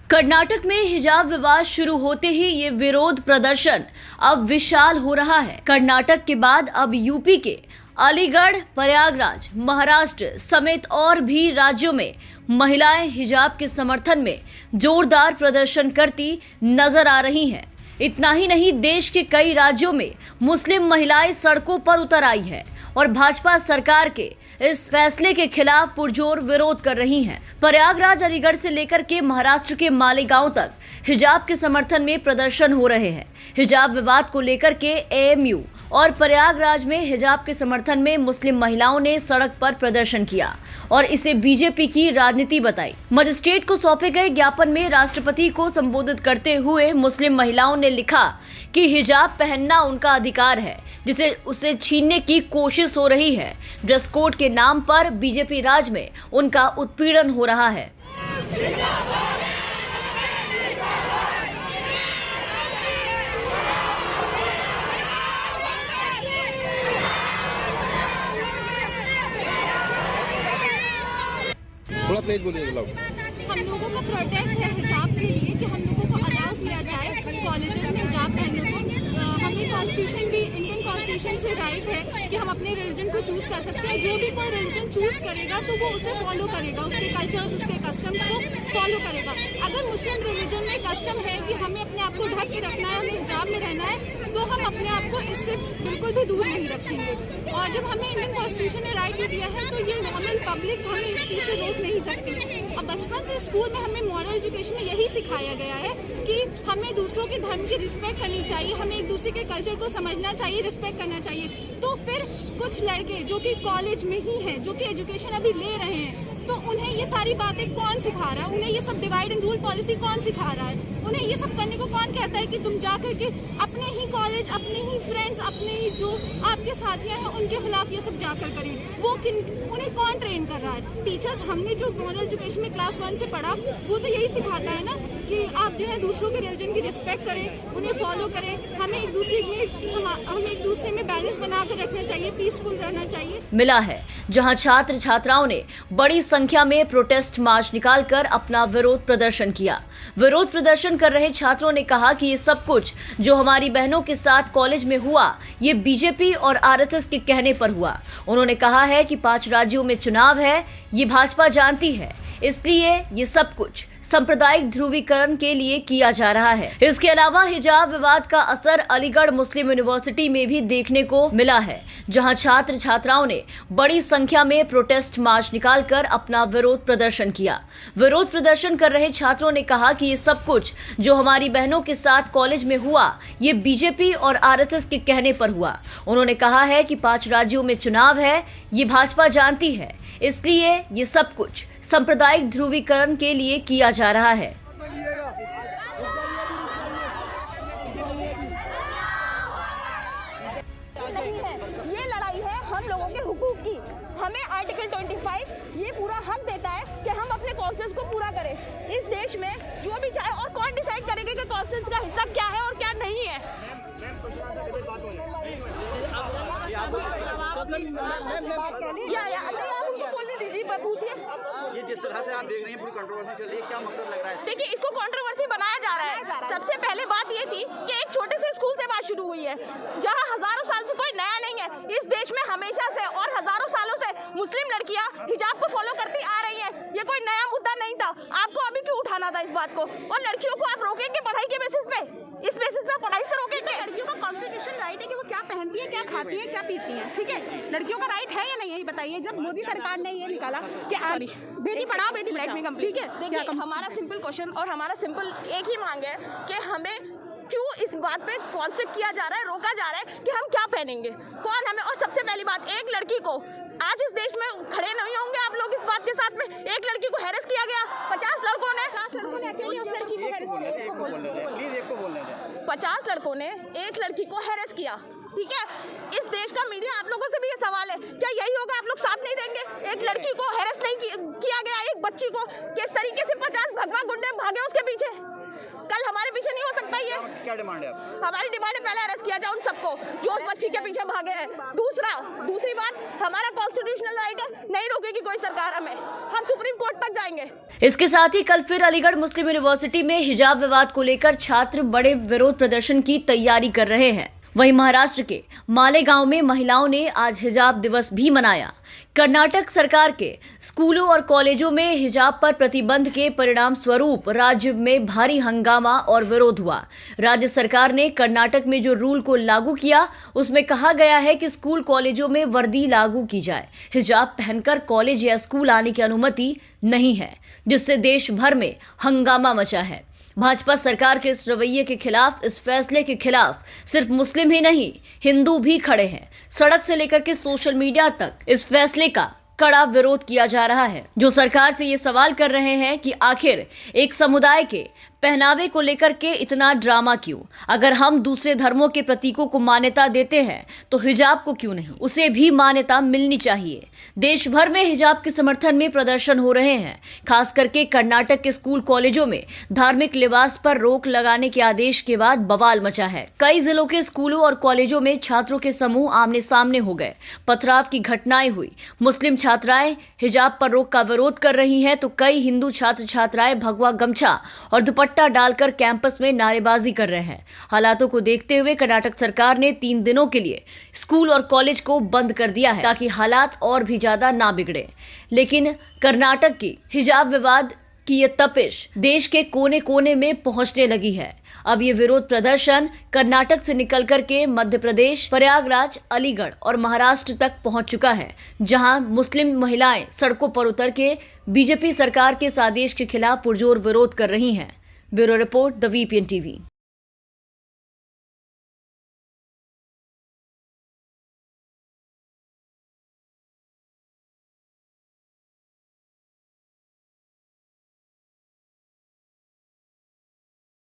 कर्नाटक में हिजाब विवाद शुरू होते ही ये विरोध प्रदर्शन अब विशाल हो रहा है। कर्नाटक के बाद अब यूपी के अलीगढ़, प्रयागराज, महाराष्ट्र समेत और भी राज्यों में महिलाएं हिजाब के समर्थन में जोरदार प्रदर्शन करती नजर आ रही हैं। इतना ही नहीं, देश के कई राज्यों में मुस्लिम महिलाएं सड़कों पर उतर आई है और भाजपा सरकार के इस फैसले के खिलाफ पुरजोर विरोध कर रही हैं। प्रयागराज, अलीगढ़ से लेकर के महाराष्ट्र के मालेगांव तक हिजाब के समर्थन में प्रदर्शन हो रहे हैं। हिजाब विवाद को लेकर के एएमयू और प्रयागराज में हिजाब के समर्थन में मुस्लिम महिलाओं ने सड़क पर प्रदर्शन किया और इसे बीजेपी की राजनीति बताई। मजिस्ट्रेट को सौंपे गए ज्ञापन में राष्ट्रपति को संबोधित करते हुए मुस्लिम महिलाओं ने लिखा कि हिजाब पहनना उनका अधिकार है, जिसे उसे छीनने की कोशिश हो रही है। ड्रेस कोड के नाम पर बीजेपी राज में उनका उत्पीड़न हो रहा है। थोड़ा तेज बोलिए। हम लोगों का प्रोटेक्ट है हिजाब के लिए कि हम लोगों को अलाउ किया जाए कॉलेजेस में हिजाब पहनने को। हमें कॉन्स्टिट्यूशन भी, इंडियन कॉन्स्टिट्यूशन से राइट है कि हम अपने रिलीजन को चूज कर सकते हैं। जो भी कोई रिलीजन चूज करेगा तो वो उसे फॉलो करेगा, उसके कल्चर्स, उसके कस्टम्स को फॉलो करेगा। अगर मुस्लिम रिलीजन में कस्टम है कि हमें अपने आप को ढक के रखना है, हमें हिजाब में रहना है, तो हम अपने आप को इससे बिल्कुल भी दूर नहीं रखेंगे। और जब हमें इंडियन कॉन्स्टिट्यूशन ने राइट दिया है तो ये नॉर्मल पब्लिक हमें इस चीज़ से रोक नहीं सकती। और बचपन से स्कूल में हमें मॉरल एजुकेशन में यही सिखाया गया है कि हमें दूसरों के धर्म की रिस्पेक्ट करनी चाहिए, हमें एक दूसरे के कल्चर को समझना चाहिए, रिस्पेक्ट करना चाहिए। तो फिर कुछ लड़के जो कि कॉलेज में ही हैं, जो कि एजुकेशन अभी ले रहे हैं, तो उन्हें ये सारी बातें कौन सिखा रहा है? उन्हें ये सब डिवाइड एंड रूल पॉलिसी कौन सिखा रहा है? उन्हें ये सब करने को कौन कहता है कि तुम जा करके अपने ही कॉलेज, अपने ही फ्रेंड्स, अपने ही जो आपके साथियां हैं उनके खिलाफ ये सब जाकर करें? वो उन्हें कौन ट्रेन कर रहा है? टीचर्स, हमने जो मॉरल एजुकेशन में क्लास 1 से पढ़ा वो तो यही सिखाता है ना कि आप जो है दूसरों के रिलीजन की रिस्पेक्ट करें, उन्हें फॉलो करें, हमें एक दूसरे में बैलेंस बना कर रखना चाहिए, पीसफुल रहना चाहिए। मिला है जहां छात्र छात्राओं ने बड़ी संख्या में प्रोटेस्ट मार्च निकालकर अपना विरोध प्रदर्शन किया। विरोध प्रदर्शन कर रहे छात्रों ने कहा कि ये सब कुछ जो हमारी बहनों के साथ कॉलेज में हुआ, ये बीजेपी और आरएसएस के कहने पर हुआ। उन्होंने कहा है कि 5 राज्यों में चुनाव है, ये भाजपा जानती है, इसलिए ये सब कुछ सांप्रदायिक ध्रुवीकरण के लिए किया जा रहा है। इसके अलावा हिजाब विवाद का असर अलीगढ़ मुस्लिम यूनिवर्सिटी में भी देखने को मिला है, जहां छात्र छात्राओं ने बड़ी संख्या में प्रोटेस्ट मार्च निकालकर अपना विरोध प्रदर्शन किया। विरोध प्रदर्शन कर रहे छात्रों ने कहा कि ये सब कुछ जो हमारी बहनों के साथ कॉलेज में हुआ, ये बीजेपी और आरएसएस के कहने पर हुआ। उन्होंने कहा है कि 5 राज्यों में चुनाव है, ये भाजपा जानती है, इसलिए ये सब कुछ सांप्रदायिक ध्रुवीकरण के लिए किया जा रहा है। ये लड़ाई है हम लोगों के हुकूक की। हमें आर्टिकल 25 ये पूरा हक देता है कि हम अपने कॉन्सेंस को पूरा करें इस देश में, जो भी चाहे। और कौन डिसाइड करेगा कि कॉन्सेंस का हिस्सा क्या है और क्या नहीं है? बोलने दीजिए, पूछिए। ये जिस तरह से आप देख रही हैं पूरी कंट्रोवर्सी चल रही है, क्या मतलब लग रहा है? देखिए, इसको कंट्रोवर्सी बनाया जा रहा है। सबसे पहले बात ये थी कि एक छोटे से स्कूल से बात शुरू हुई है, जहां हजारों साल से कोई नया नहीं है। इस देश में हमेशा से और हजारों सालों से मुस्लिम लड़कियां हिजाब को फॉलो करती आ रही हैं। ये कोई नया मुद्दा नहीं था। आपको अभी क्यों उठाना था इस बात को? और लड़कियों को आप रोकेंगे पढ़ाई के बेसिस पे? इस बेसिस पे पढ़ाई से रोकेंगे? लड़कियों का कॉन्स्टिट्यूशन राइट है कि वो क्या पहनती है, क्या खाती है, क्या पीती है, ठीक है? लड़कियों का राइट है या नहीं, यही बताइए। जब मोदी सरकार ने ये निकाला कि बेटी पढ़ाओ बेटी पढ़ाओ, ठीक है? देखिए, हमारा सिंपल क्वेश्चन और हमारा सिंपल एक ही मांग है कि हमें क्यों इस बात पे कॉन्स्टेंट किया जा रहा है, रोका जा रहा है कि हम क्या पहनेंगे, कौन हमें। और सबसे पहली बात, एक लड़की को आज इस देश में खड़े नहीं होंगे आप लोग इस बात के साथ में। एक लड़की को हैरेस किया गया, 50 लड़कों ने अकेले उस लड़की को हैरेस किया। 50 लड़कों ने एक लड़की को हैरेस किया, ठीक है? इस देश का मीडिया, आप लोगों से भी ये सवाल है, क्या यही होगा? आप लोग साथ नहीं देंगे? एक लड़की को हैरेस नहीं किया गया, एक बच्ची को किस तरीके से 50 भगवा गुंडे भागे उसके पीछे। कल कल हमारे पीछे नहीं हो सकता ये। क्या डिमांड है आपकी? हमारी डिमांड है पहले अरेस्ट किया जाए उन सबको जो उस बच्ची के पीछे भागे हैं। दूसरी बात, हमारा कॉन्स्टिट्यूशनल राइट है, नहीं रोकेगी कोई सरकार हमें, हम सुप्रीम कोर्ट तक जाएंगे। इसके साथ ही कल फिर अलीगढ़ मुस्लिम यूनिवर्सिटी में हिजाब विवाद को लेकर छात्र बड़े विरोध प्रदर्शन की तैयारी कर रहे हैं। वहीं महाराष्ट्र के मालेगांव में महिलाओं ने आज हिजाब दिवस भी मनाया। कर्नाटक सरकार के स्कूलों और कॉलेजों में हिजाब पर प्रतिबंध के परिणाम स्वरूप राज्य में भारी हंगामा और विरोध हुआ। राज्य सरकार ने कर्नाटक में जो रूल को लागू किया उसमें कहा गया है कि स्कूल कॉलेजों में वर्दी लागू की जाए, हिजाब पहनकर कॉलेज या स्कूल आने की अनुमति नहीं है, जिससे देश भर में हंगामा मचा है। भाजपा सरकार के इस रवैये के खिलाफ, इस फैसले के खिलाफ सिर्फ मुस्लिम ही नहीं, हिंदू भी खड़े हैं। सड़क से लेकर के सोशल मीडिया तक इस फैसले का कड़ा विरोध किया जा रहा है, जो सरकार से ये सवाल कर रहे हैं कि आखिर एक समुदाय के पहनावे को लेकर के इतना ड्रामा क्यों? अगर हम दूसरे धर्मों के प्रतीकों को मान्यता देते हैं तो हिजाब को क्यों नहीं? उसे भी मान्यता मिलनी चाहिए। देश भर में हिजाब के समर्थन में प्रदर्शन हो रहे हैं। खास करके कर्नाटक के स्कूल कॉलेजों में धार्मिक लिबास पर रोक लगाने के आदेश के बाद बवाल मचा है। कई जिलों के स्कूलों और कॉलेजों में छात्रों के समूह आमने सामने हो गए, पथराव की घटनाएं हुई। मुस्लिम छात्राएं हिजाब पर रोक का विरोध कर रही हैं तो कई हिंदू छात्र छात्राएं भगवा गमछा और दुपट्टा डालकर कैंपस में नारेबाजी कर रहे हैं। हालातों को देखते हुए कर्नाटक सरकार ने 3 दिनों के लिए स्कूल और कॉलेज को बंद कर दिया है ताकि हालात और भी ज्यादा ना बिगड़े। लेकिन कर्नाटक की हिजाब विवाद की ये तपिश देश के कोने कोने में पहुंचने लगी है। अब ये विरोध प्रदर्शन कर्नाटक से निकल करके मध्य प्रदेश, प्रयागराज, अलीगढ़ और महाराष्ट्र तक पहुंच चुका है, जहां मुस्लिम महिलाएं सड़कों पर उतर के बीजेपी सरकार के इस आदेश के खिलाफ पुरजोर विरोध कर रही हैं। Bureau report, the VPN TV।